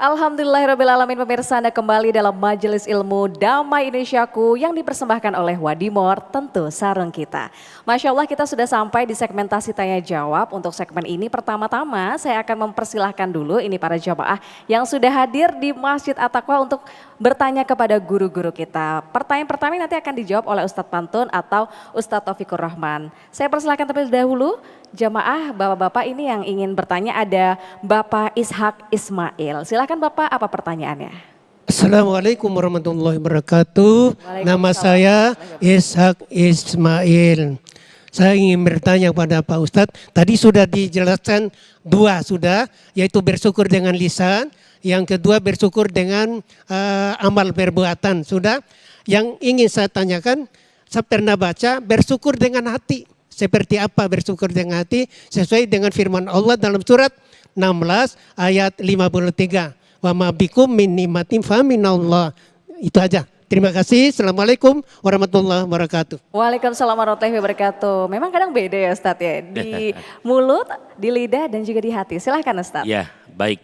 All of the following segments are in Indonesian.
Alhamdulillahirrabbilalamin, pemirsa, Anda kembali dalam Majelis Ilmu Damai Indonesiaku yang dipersembahkan oleh Wadimor, tentu sarung kita. Masya Allah, kita sudah sampai di segmentasi tanya jawab. Untuk segmen ini pertama-tama saya akan mempersilahkan dulu ini para jamaah yang sudah hadir di Masjid At-Taqwa untuk bertanya kepada guru-guru kita. Pertanyaan pertama nanti akan dijawab oleh Ustadz Pantun atau Ustadz Taufikur Rahman. Saya persilahkan terlebih dahulu jamaah bapak-bapak ini yang ingin bertanya, ada Bapak Ishak Ismail. Silakan Bapak, apa pertanyaannya? Assalamualaikum warahmatullahi wabarakatuh. Nama saya Ishak Ismail. Saya ingin bertanya kepada Pak Ustadz. Tadi sudah dijelaskan dua sudah, yaitu bersyukur dengan lisan. Yang kedua bersyukur dengan amal perbuatan sudah. Yang ingin saya tanyakan, saya pernah baca bersyukur dengan hati. Seperti apa bersyukur dengan hati? Sesuai dengan firman Allah dalam surat 16 ayat 53. Wa ma bikum min ni'matin fa minallah. Itu aja. Terima kasih. Assalamualaikum warahmatullahi wabarakatuh. Waalaikumsalam warahmatullahi wabarakatuh. Memang kadang beda ya Ustadz ya. Di mulut, di lidah dan juga di hati. Silahkan Ustadz. Ya, baik.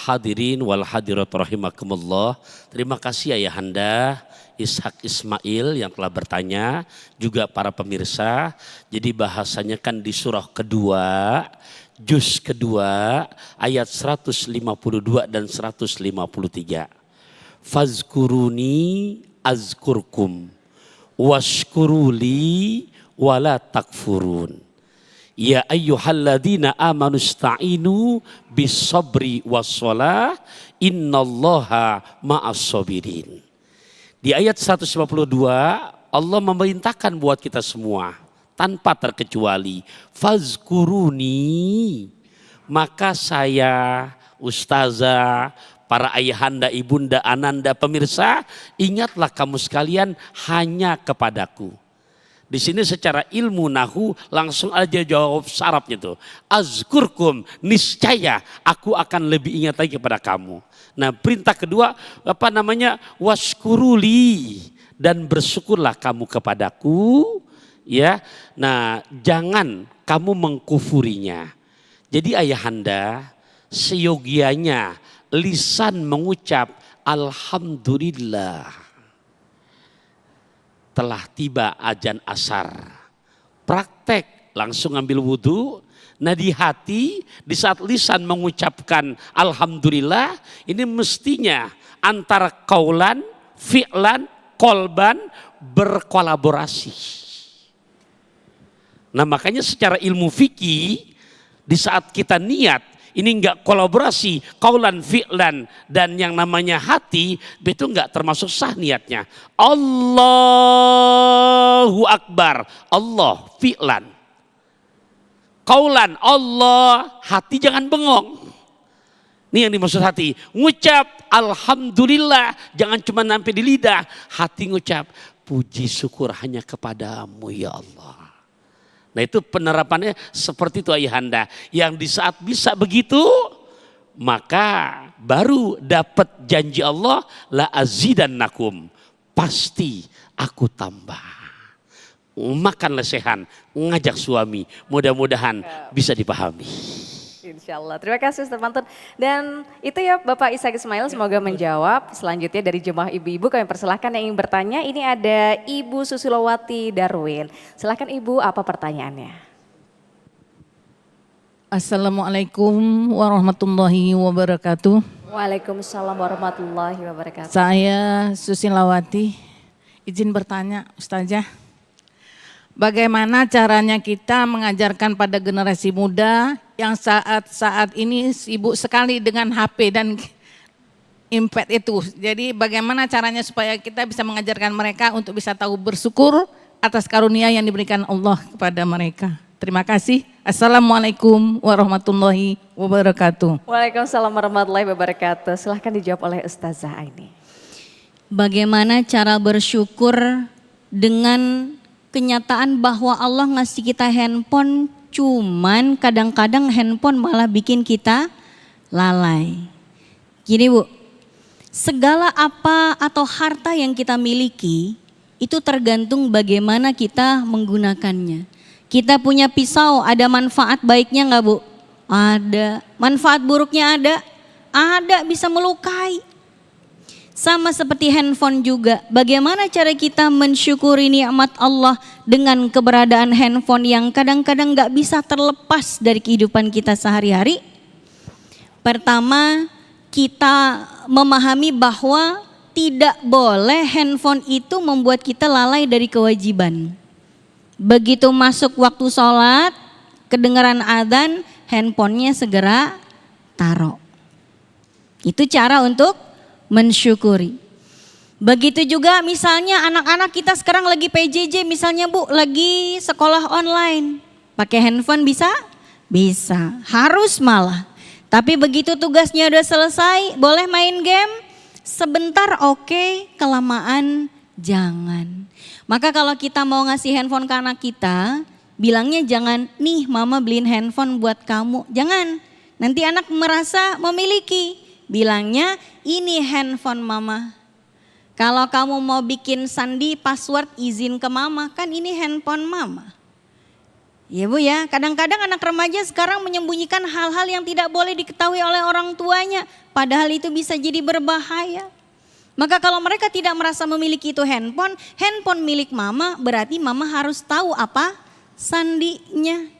Hadirin wal hadirat rahimakumullah. Terima kasih Ayahanda Ishak Ismail yang telah bertanya, juga para pemirsa. Jadi bahasanya kan di surah kedua, juz kedua, ayat 152 dan 153. Fazkuruni azkurkum washkuruli wala takfurun. Ya ayyuhalladzina amanu ista'inu bisabri wassalah innallaha ma'as sabirin. Di ayat 152 Allah memerintahkan buat kita semua tanpa terkecuali, fazkuruni, maka saya, ustazah, para ayahanda, ibunda, ananda, pemirsa, ingatlah kamu sekalian hanya kepadaku. Di sini secara ilmu nahu langsung aja jawab sarafnya tuh. Azkurkum, niscaya aku akan lebih ingat lagi kepada kamu. Nah, perintah kedua waskuruli, dan bersyukurlah kamu kepadaku, ya. Nah, jangan kamu mengkufurinya. Jadi ayahanda, seyogianya lisan mengucap alhamdulillah. Telah tiba ajan asar, praktek langsung ambil wudhu. Nah, di hati, di saat lisan mengucapkan alhamdulillah, ini mestinya antara kaulan, fi'lan, kolban berkolaborasi. Nah, makanya secara ilmu fikih, di saat kita niat, ini enggak kolaborasi, kaulan, fi'lan, dan yang namanya hati, itu enggak termasuk sah niatnya. Allahu Akbar, Allah, fi'lan. Kaulan, Allah, hati jangan bengong. Ini yang dimaksud hati. Ngucap alhamdulillah, jangan cuma sampai di lidah. Hati ngucap, puji syukur hanya kepadamu ya Allah. Nah, itu penerapannya seperti itu ayahanda. Yang di saat bisa begitu, maka baru dapat janji Allah, la azidannakum, pasti aku tambah. Makan lesehan, ngajak suami, mudah-mudahan bisa dipahami. Insya Allah. Terima kasih Ustadz Pantun. Dan itu ya Bapak Ishak Ismail, semoga menjawab. Selanjutnya dari jemaah ibu-ibu kami persilahkan yang ingin bertanya. Ini ada Ibu Susilowati Darwin. Silahkan Ibu, apa pertanyaannya? Assalamualaikum warahmatullahi wabarakatuh. Waalaikumsalam warahmatullahi wabarakatuh. Saya Susilowati, izin bertanya Ustazah. Bagaimana caranya kita mengajarkan pada generasi muda yang saat ini sibuk sekali dengan HP dan iPad itu. Jadi bagaimana caranya supaya kita bisa mengajarkan mereka untuk bisa tahu bersyukur atas karunia yang diberikan Allah kepada mereka. Terima kasih. Assalamualaikum warahmatullahi wabarakatuh. Waalaikumsalam warahmatullahi wabarakatuh. Silahkan dijawab oleh Ustazah Aini. Bagaimana cara bersyukur dengan kenyataan bahwa Allah ngasih kita handphone, cuman kadang-kadang handphone malah bikin kita lalai. Gini Bu, segala apa atau harta yang kita miliki itu tergantung bagaimana kita menggunakannya. Kita punya pisau, ada manfaat baiknya nggak Bu? Ada. Manfaat buruknya ada? ada bisa melukai. Sama seperti handphone juga, bagaimana cara kita mensyukuri nikmat Allah dengan keberadaan handphone yang kadang-kadang gak bisa terlepas dari kehidupan kita sehari-hari? Pertama, kita memahami bahwa tidak boleh handphone itu membuat kita lalai dari kewajiban. Begitu masuk waktu sholat, kedengaran adzan, handphonenya segera taruh. Itu cara untuk mensyukuri. Begitu juga misalnya anak-anak kita sekarang lagi PJJ misalnya Bu, lagi sekolah online. Pakai handphone bisa? Bisa, harus malah. Tapi begitu tugasnya udah selesai, boleh main game? Sebentar oke, kelamaan jangan. Maka kalau kita mau ngasih handphone ke anak kita, bilangnya jangan, nih mama beliin handphone buat kamu. Jangan, nanti anak merasa memiliki. Bilangnya ini handphone mama. Kalau kamu mau bikin sandi password izin ke mama, kan ini handphone mama. Ya Bu ya, kadang-kadang anak remaja sekarang menyembunyikan hal-hal yang tidak boleh diketahui oleh orang tuanya. Padahal itu bisa jadi berbahaya. Maka kalau mereka tidak merasa memiliki itu handphone, handphone milik mama berarti mama harus tahu apa sandinya.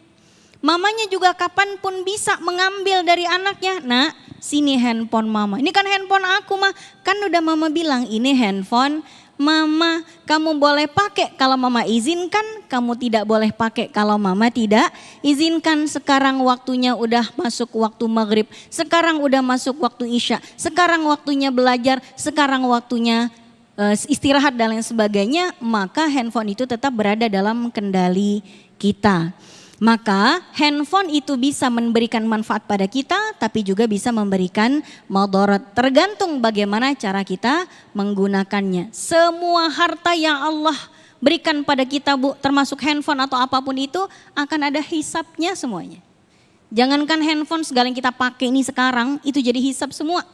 Mamanya juga kapanpun bisa mengambil dari anaknya. Nah, sini handphone mama. Ini kan handphone aku mah. Kan udah mama bilang ini handphone mama. Kamu boleh pakai kalau mama izinkan. Kamu tidak boleh pakai kalau mama tidak izinkan. Sekarang waktunya udah masuk waktu maghrib. Sekarang udah masuk waktu isya. Sekarang waktunya belajar. Sekarang waktunya istirahat dan lain sebagainya. Maka handphone itu tetap berada dalam kendali kita. Maka handphone itu bisa memberikan manfaat pada kita tapi juga bisa memberikan madarat. Tergantung bagaimana cara kita menggunakannya. Semua harta yang Allah berikan pada kita Bu, termasuk handphone atau apapun itu akan ada hisapnya semuanya. Jangankan handphone segala yang kita pakai ini sekarang itu jadi hisap semua.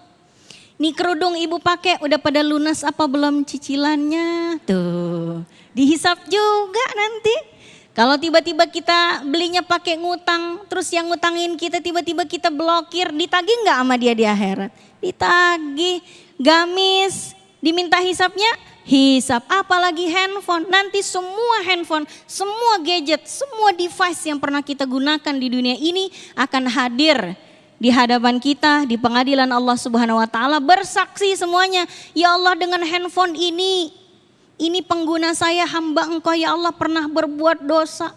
Nih kerudung ibu pakai udah pada lunas apa belum cicilannya? Tuh dihisap juga nanti. Kalau tiba-tiba kita belinya pakai ngutang, terus yang ngutangin kita tiba-tiba kita blokir, ditagih nggak sama dia di akhirat? Ditagih, gamis, diminta hisapnya, hisap. Apalagi handphone, nanti semua handphone, semua gadget, semua device yang pernah kita gunakan di dunia ini akan hadir di hadapan kita, di pengadilan Allah Subhanahu Wa Taala bersaksi semuanya. Ya Allah dengan handphone ini pengguna saya hamba engkau ya Allah pernah berbuat dosa.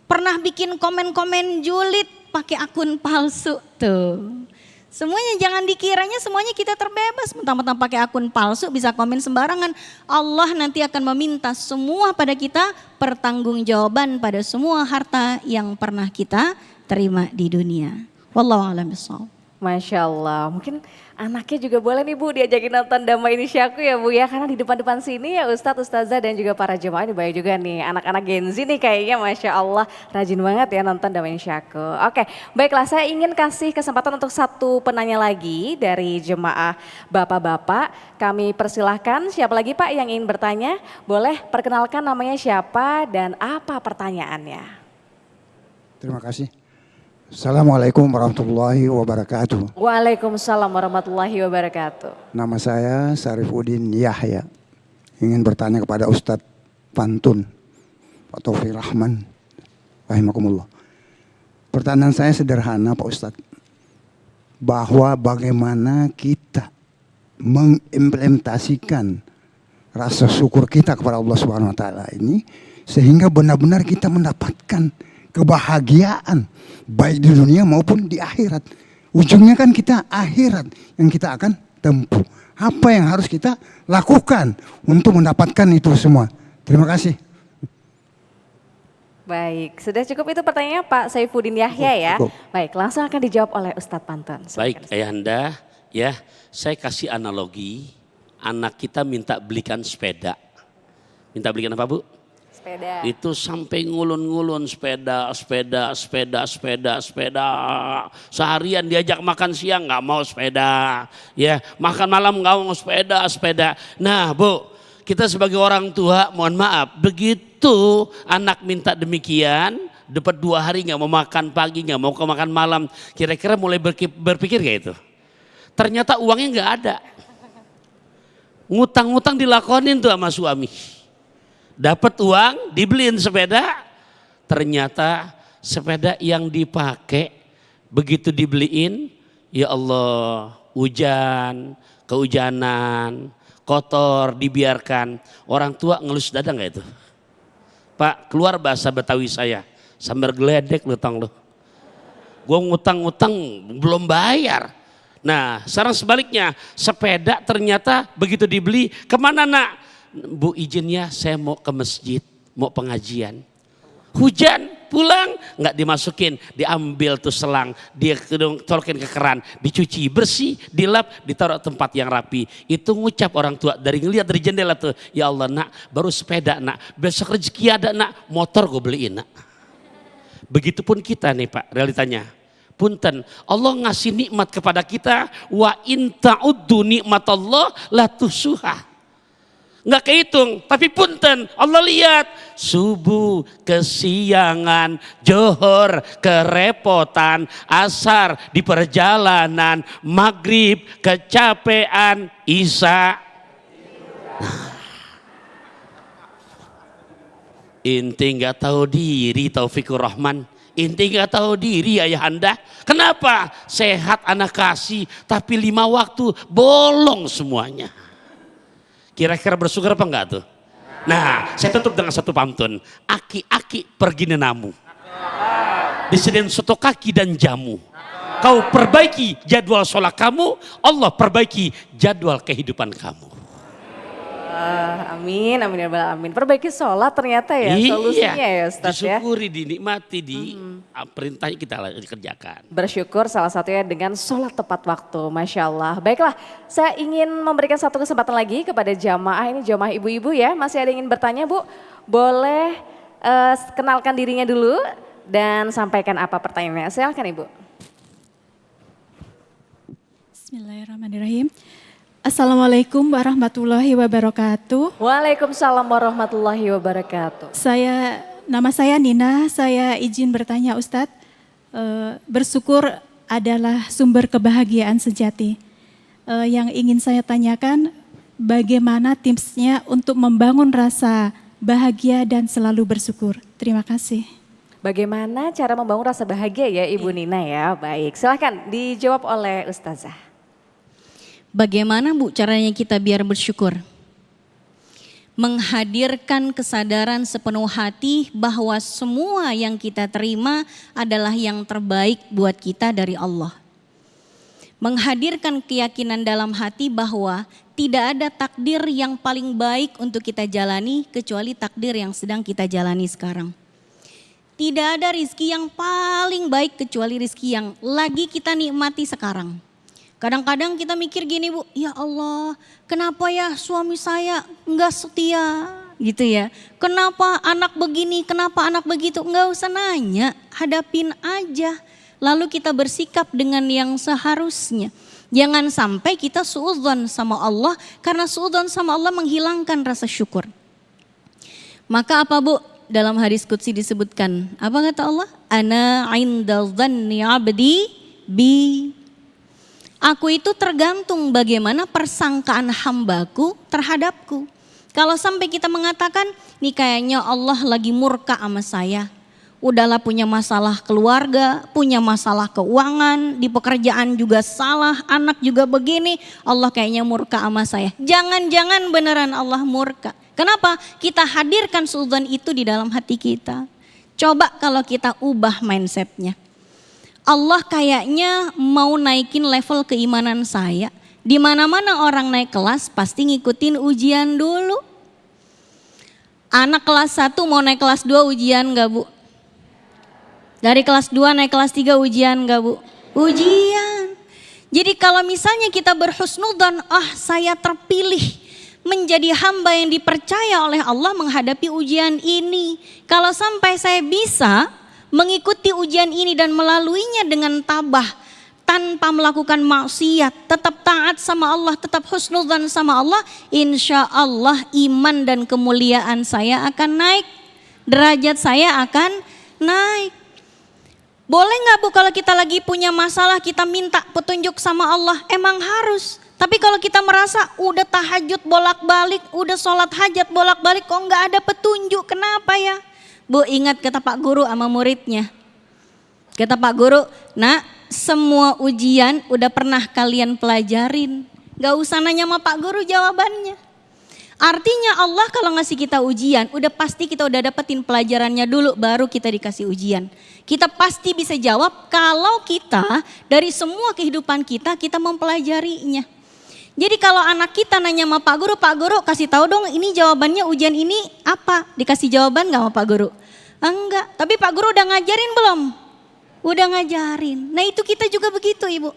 Pernah bikin komen-komen julid pakai akun palsu tuh. Semuanya jangan dikiranya semuanya kita terbebas. Mentang-mentang pakai akun palsu bisa komen sembarangan. Allah nanti akan meminta semua pada kita pertanggungjawaban pada semua harta yang pernah kita terima di dunia. Wallahu a'lam bishawab. Masya Allah, mungkin anaknya juga boleh nih Bu diajakin nonton Damai Indonesiaku ya Bu ya. Karena di depan-depan sini ya Ustadz, Ustazah dan juga para jemaah ini banyak juga nih anak-anak Gen Z nih kayaknya Masya Allah rajin banget ya nonton Damai Indonesiaku. Oke baiklah saya ingin kasih kesempatan untuk satu penanya lagi dari jemaah bapak-bapak. Kami persilahkan siapa lagi Pak yang ingin bertanya, boleh perkenalkan namanya siapa dan apa pertanyaannya. Terima kasih. Assalamualaikum warahmatullahi wabarakatuh. Waalaikumsalam warahmatullahi wabarakatuh. Nama saya Syarifuddin Yahya. Ingin bertanya kepada Ustadz Pantun, Pak Taufik Rahman, rahimakumullah. Pertanyaan saya sederhana Pak Ustadz. Bahwa bagaimana kita mengimplementasikan rasa syukur kita kepada Allah Subhanahu Wa Taala ini. Sehingga benar-benar kita mendapatkan kebahagiaan baik di dunia maupun di akhirat. Ujungnya kan kita akhirat yang kita akan tempuh. Apa yang harus kita lakukan untuk mendapatkan itu semua? Terima kasih. Baik, sudah cukup itu pertanyaannya Pak Saifuddin Yahya ya. Cukup. Baik, langsung akan dijawab oleh Ustadz Pantun. Baik ayahanda, ya saya kasih analogi. Anak kita minta belikan sepeda. Minta belikan apa Bu? Sepeda. Itu sampai ngulun-ngulun sepeda. Seharian diajak makan siang nggak mau sepeda. Ya, makan malam nggak mau sepeda. Nah Bu, kita sebagai orang tua mohon maaf. Begitu anak minta demikian, dapat 2 hari nggak mau makan pagi, nggak mau makan malam. Kira-kira mulai berpikir kayak itu. ternyata uangnya nggak ada. Ngutang-ngutang dilakonin tuh sama suami. Dapat uang, dibeliin sepeda, ternyata sepeda yang dipakai begitu dibeliin, ya Allah, hujan, kehujanan, kotor, dibiarkan. Orang tua ngelus dada nggak itu? Pak, keluar bahasa Betawi saya, sambil geledek lu tong lu. Gue ngutang-ngutang belum bayar. Nah sekarang sebaliknya, sepeda ternyata begitu dibeli, kemana nak? Bu izinnya saya mau ke masjid, mau pengajian. Hujan, pulang, nggak dimasukin, diambil tuh selang, dia colokin ke keran, dicuci bersih, dilap, ditaruh tempat yang rapi. Itu ngucap orang tua dari ngeliat dari jendela tuh, ya Allah nak, baru sepeda nak, besok rezeki ada nak, motor gue beliin nak. Begitupun kita nih Pak, realitanya. Punten, Allah ngasih nikmat kepada kita, wa in ta'uddu nikmatallah la tuhsuha. Nggak kehitung, tapi punten Allah lihat subuh kesiangan, johor kerepotan, asar di perjalanan, maghrib kecapean, isya. Inti nggak tahu diri Taufikur Rahman, inti nggak tahu diri ayahanda. Kenapa? Sehat anak kasih, tapi 5 waktu bolong semuanya. Kira-kira bersyukur apa enggak tuh? Nah, saya tutup dengan satu pantun. Aki-aki pergi nenamu. Disediakan soto kaki dan jamu. Kau perbaiki jadwal sholat kamu, Allah perbaiki jadwal kehidupan kamu. Amin, amin ya rabbal alamin. Perbaiki sholat ternyata ya solusinya ya Ustaz ya. Disyukuri, dinikmati, perintahnya kita kerjakan. Bersyukur salah satunya dengan sholat tepat waktu, Masya Allah. Baiklah, saya ingin memberikan satu kesempatan lagi kepada jamaah, ini jamaah ibu-ibu ya. Masih ada yang ingin bertanya Bu? Boleh kenalkan dirinya dulu dan sampaikan apa pertanyaannya. Silakan Ibu. Bismillahirrahmanirrahim. Assalamualaikum warahmatullahi wabarakatuh. Waalaikumsalam warahmatullahi wabarakatuh. Nama saya Nina, saya izin bertanya Ustadz. Bersyukur adalah sumber kebahagiaan sejati. Yang ingin saya tanyakan, bagaimana tipsnya untuk membangun rasa bahagia dan selalu bersyukur? Terima kasih. Bagaimana cara membangun rasa bahagia ya Ibu Nina ya? Baik, silahkan dijawab oleh Ustazah. Bagaimana Bu caranya kita biar bersyukur? Menghadirkan kesadaran sepenuh hati bahwa semua yang kita terima adalah yang terbaik buat kita dari Allah. Menghadirkan keyakinan dalam hati bahwa tidak ada takdir yang paling baik untuk kita jalani kecuali takdir yang sedang kita jalani sekarang. Tidak ada rizki yang paling baik kecuali rizki yang lagi kita nikmati sekarang. Kadang-kadang kita mikir gini Bu, ya Allah kenapa ya suami saya enggak setia gitu ya. Kenapa anak begini, kenapa anak begitu, enggak usah nanya, hadapin aja. Lalu kita bersikap dengan yang seharusnya. Jangan sampai kita suudzon sama Allah, karena suudzon sama Allah menghilangkan rasa syukur. Maka apa Bu? Dalam hadis qudsi disebutkan, apa kata Allah? Ana inda dhanni abdi bi. Aku itu tergantung bagaimana persangkaan hambaku terhadapku. Kalau sampai kita mengatakan, nih kayaknya Allah lagi murka sama saya. Udahlah punya masalah keluarga, punya masalah keuangan, di pekerjaan juga salah, anak juga begini. Allah kayaknya murka sama saya. Jangan-jangan beneran Allah murka. Kenapa? Kita hadirkan suudzon itu di dalam hati kita. Coba kalau kita ubah mindsetnya. Allah kayaknya mau naikin level keimanan saya. Di mana-mana orang naik kelas pasti ngikutin ujian dulu. Anak kelas 1 mau naik kelas 2 ujian gak Bu? Dari kelas 2 naik kelas 3 ujian gak Bu? Ujian. Jadi kalau misalnya kita berhusnudzon, saya terpilih menjadi hamba yang dipercaya oleh Allah menghadapi ujian ini. Kalau sampai saya bisa mengikuti ujian ini dan melaluinya dengan tabah, tanpa melakukan maksiat, tetap taat sama Allah, tetap husnudzan sama Allah, insya Allah iman dan kemuliaan saya akan naik, derajat saya akan naik. Boleh nggak Bu kalau kita lagi punya masalah kita minta petunjuk sama Allah? Emang harus. Tapi kalau kita merasa udah tahajud bolak-balik, udah sholat hajat bolak-balik kok nggak ada petunjuk, kenapa ya? Bu ingat kata Pak Guru sama muridnya. Kata Pak Guru, nak semua ujian udah pernah kalian pelajarin. Gak usah nanya sama Pak Guru jawabannya. Artinya Allah kalau ngasih kita ujian, udah pasti kita udah dapetin pelajarannya dulu baru kita dikasih ujian. Kita pasti bisa jawab kalau kita dari semua kehidupan kita mempelajarinya. Jadi kalau anak kita nanya sama Pak Guru kasih tahu dong ini jawabannya ujian ini apa? Dikasih jawaban gak sama Pak Guru? Enggak, tapi Pak Guru udah ngajarin belum? Udah ngajarin. Nah itu kita juga begitu Ibu.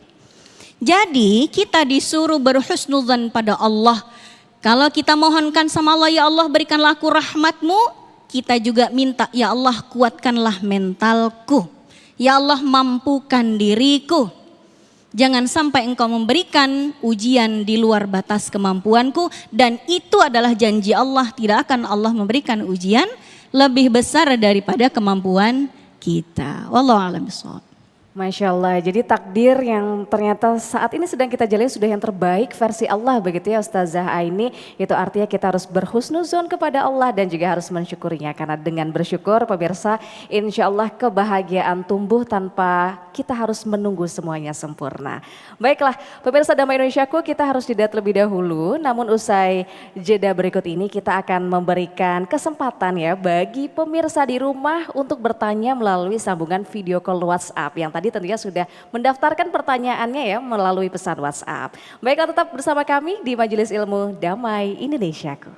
Jadi kita disuruh berhusnudzan pada Allah. Kalau kita mohonkan sama Allah, ya Allah berikanlah aku rahmatmu, kita juga minta, ya Allah kuatkanlah mentalku. Ya Allah mampukan diriku. Jangan sampai engkau memberikan ujian di luar batas kemampuanku. Dan itu adalah janji Allah, tidak akan Allah memberikan ujian lebih besar daripada kemampuan kita. Wallahu a'lam bishawab. Masya Allah, jadi takdir yang ternyata saat ini sedang kita jalani sudah yang terbaik versi Allah begitu ya Ustazah Aini. Itu artinya kita harus berhusnuzon kepada Allah dan juga harus mensyukurinya. Karena dengan bersyukur pemirsa insya Allah kebahagiaan tumbuh tanpa kita harus menunggu semuanya sempurna. Baiklah pemirsa Damai Indonesiaku, kita harus jeda terlebih dahulu. Namun usai jeda berikut ini kita akan memberikan kesempatan ya bagi pemirsa di rumah untuk bertanya melalui sambungan video call WhatsApp yang tadi tentunya sudah mendaftarkan pertanyaannya ya melalui pesan WhatsApp. Baiklah tetap bersama kami di Majelis Ilmu Damai Indonesiaku.